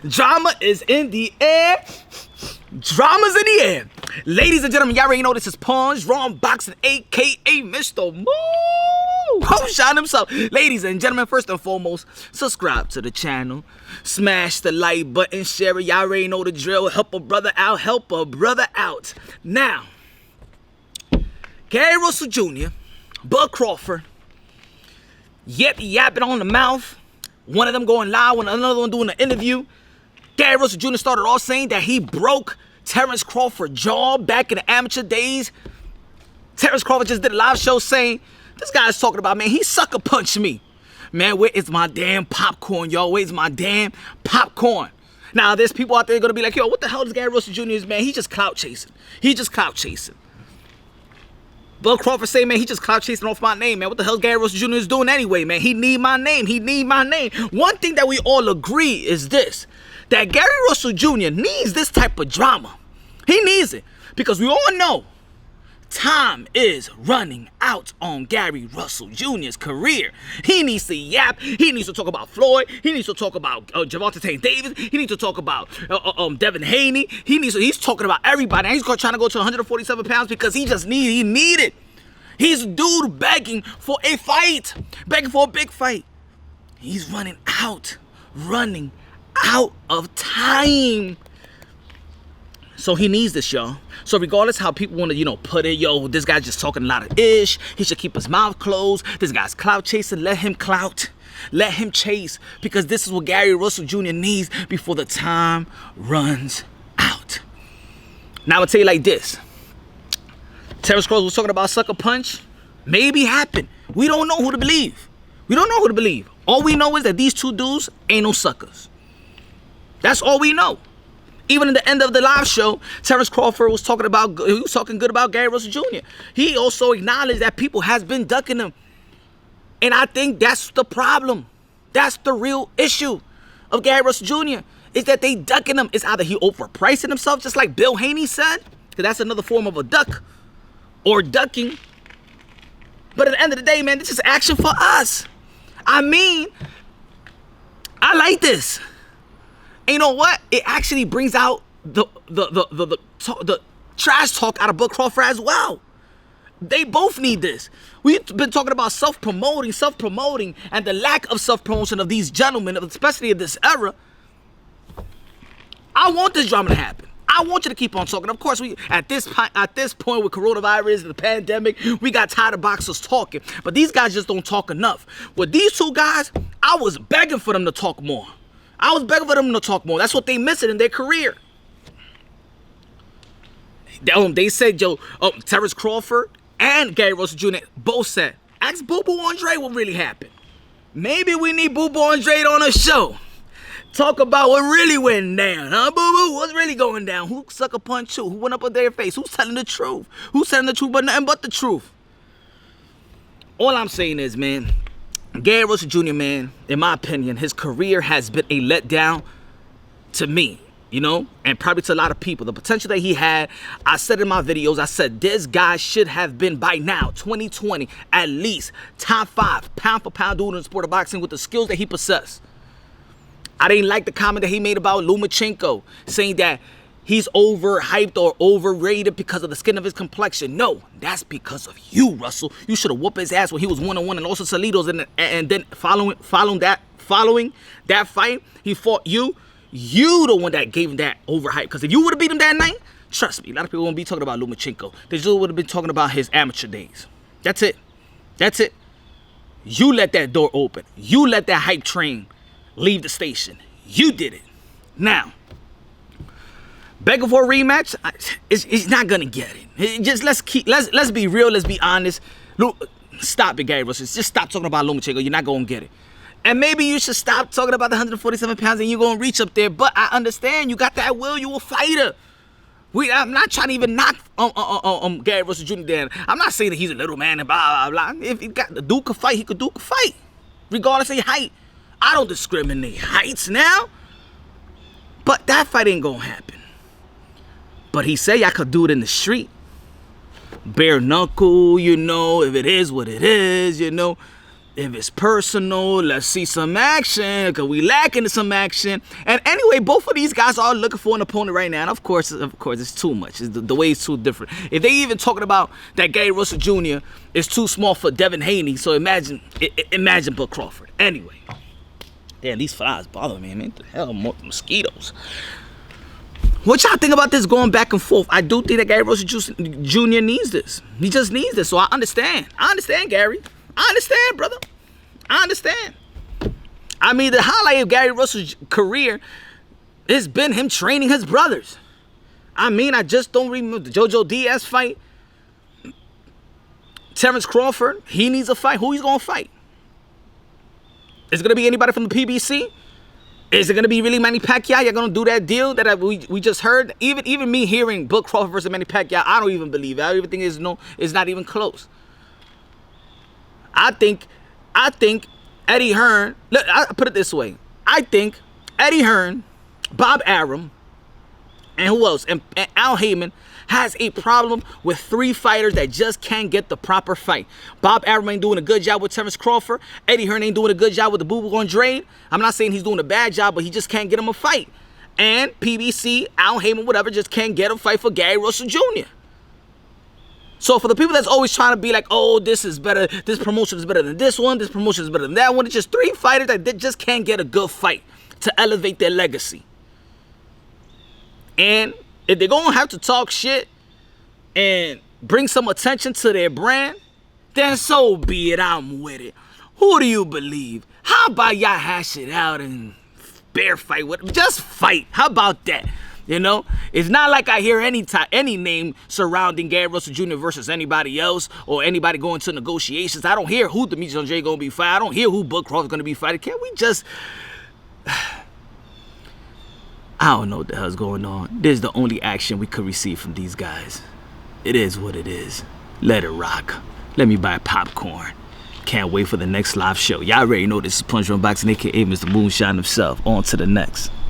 Drama is in the air. Drama's in the air. Ladies and gentlemen, y'all already know this is Pawns, Ron Boxing, a.k.a. Mr. Moonshine himself. Ladies and gentlemen, first and foremost, subscribe to the channel. Smash the like button, share it. Y'all already know the drill. Help a brother out. Help a brother out. Now, Gary Russell Jr., Bud Crawford, yapping on the mouth. One of them going live, another one doing an interview. Gary Russell Jr. started off saying that he broke Terence Crawford's jaw back in the amateur days. Terence Crawford just did a live show saying, this guy's talking about, man, he sucker punched me. Man, where is my damn popcorn, y'all? Where's my damn popcorn? Now, there's people out there going to be like, yo, what the hell is Gary Russell Jr. is, man? He just clout chasing. He just clout chasing. Bud Crawford say, man, he just clout chasing off my name, man. What the hell Gary Russell Jr. is doing anyway, man? He need my name. He need my name. One thing that we all agree is this, that Gary Russell Jr. needs this type of drama. He needs it because we all know time is running out on Gary Russell Jr.'s career. He needs to yap. He needs to talk about Floyd. He needs to talk about Javante Tank Davis. He needs to talk about Devin Haney. He's talking about everybody. And he's trying to go to 147 pounds because he need it. He's a dude begging for a fight, begging for a big fight. He's running out of time. So he needs this, y'all. So regardless how people want to, put it, yo, this guy's just talking a lot of ish. He should keep his mouth closed. This guy's clout chasing. Let him clout. Let him chase. Because this is what Gary Russell Jr. needs before the time runs out. Now, I'm going to tell you like this. Terence Crawford was talking about sucker punch. Maybe happened. We don't know who to believe. We don't know who to believe. All we know is that these two dudes ain't no suckers. That's all we know. Even in the end of the live show, Terence Crawford was talking good about Gary Russell Jr. He also acknowledged that people has been ducking him. And I think that's the problem. That's the real issue of Gary Russell Jr. is that they ducking him. It's either he overpricing himself, just like Bill Haney said, because that's another form of a duck or ducking. But at the end of the day, man, this is action for us. I mean, I like this. And you know what? It actually brings out the trash talk out of Bud Crawford as well. They both need this. We've been talking about self-promoting, and the lack of self-promotion of these gentlemen, especially in this era. I want this drama to happen. I want you to keep on talking. Of course, we at this point with coronavirus and the pandemic, we got tired of boxers talking. But these guys just don't talk enough. With these two guys, I was begging for them to talk more. That's what they missing in their career. They said, Terence Crawford and Gary Russell Jr. both said, ask Boo Boo Andre what really happened. Maybe we need Boo Boo Andre on a show. Talk about what really went down, huh, Boo Boo? What's really going down? Who sucker punched who? Who went up on their face? Who's telling the truth? Who's telling the truth but nothing but the truth? All I'm saying is, man, Gary Russell Jr., man, in my opinion, his career has been a letdown to me, and probably to a lot of people. The potential that he had, I said in my videos, I said this guy should have been by now, 2020, at least top 5 pound for pound dude in the sport of boxing with the skills that he possessed. I didn't like the comment that he made about Lomachenko, saying that he's overhyped or overrated because of the skin of his complexion. No, that's because of you, Russell. You should have whooped his ass when he was 1-on-1 and also Salidos, and then following that fight, he fought you. You the one that gave him that overhype. Because if you would have beat him that night, trust me, a lot of people won't be talking about Lomachenko. They just would have been talking about his amateur days. That's it. You let that door open. You let that hype train leave the station. You did it. Now, begging for a rematch, he's not gonna get it. Just let's be real, let's be honest. Look, stop it, Gary Russell. Just stop talking about Lomachenko. You're not gonna get it. And maybe you should stop talking about the 147 pounds and you're gonna reach up there. But I understand you got that will. You a fighter. I'm not trying to even knock Gary Russell Jr. down. I'm not saying that he's a little man and blah blah blah. If he got the dude could fight, he could duke a fight, regardless of your height. I don't discriminate heights now. But that fight ain't gonna happen. But he said I could do it in the street. Bare knuckle, if it is what it is, If it's personal, let's see some action, because we lacking some action. And anyway, both of these guys are looking for an opponent right now. And of course, it's too much. The way is too different. If they even talking about that Gary Russell Jr. is too small for Devin Haney, so imagine Bud Crawford. Anyway, damn, these flies bother me, man. What the hell, mosquitoes. What y'all think about this going back and forth? I do think that Gary Russell Jr. needs this. He just needs this, so I understand. I understand, Gary. I understand, brother. I understand. I mean, the highlight of Gary Russell's career has been him training his brothers. I mean, I just don't remember the JoJo Diaz fight. Terence Crawford, he needs a fight. Who he's going to fight? Is it going to be anybody from the PBC? Is it going to be really Manny Pacquiao? You're going to do that deal that we just heard? Even me hearing Bud Crawford versus Manny Pacquiao, I don't even believe it. I even think it's not even close. I think Eddie Hearn, look, I put it this way. I think Eddie Hearn, Bob Arum, and who else? And Al Heyman has a problem with 3 fighters that just can't get the proper fight. Bob Arum ain't doing a good job with Terence Crawford. Eddie Hearn ain't doing a good job with the Boo Boo Andrade. I'm not saying he's doing a bad job, but he just can't get him a fight. And PBC, Al Heyman, whatever, just can't get a fight for Gary Russell Jr. So for the people that's always trying to be like, oh, this is better, this promotion is better than this one, this promotion is better than that one, it's just 3 fighters that just can't get a good fight to elevate their legacy. And if they're going to have to talk shit and bring some attention to their brand, then so be it, I'm with it. Who do you believe? How about y'all hash it out and bear fight with them? Just fight. How about that? You know, it's not like I hear any name surrounding Gary Russell Jr. versus anybody else or anybody going to negotiations. I don't hear who Demetrius Andrade going to be fighting. I don't hear who Bud Crawford going to be fighting. Can't we just... I don't know what the hell's going on. This is the only action we could receive from these guys. It is what it is. Let it rock. Let me buy popcorn. Can't wait for the next live show. Y'all already know this is Punch Run Boxing, a.k.a. Mr. Moonshine himself. On to the next.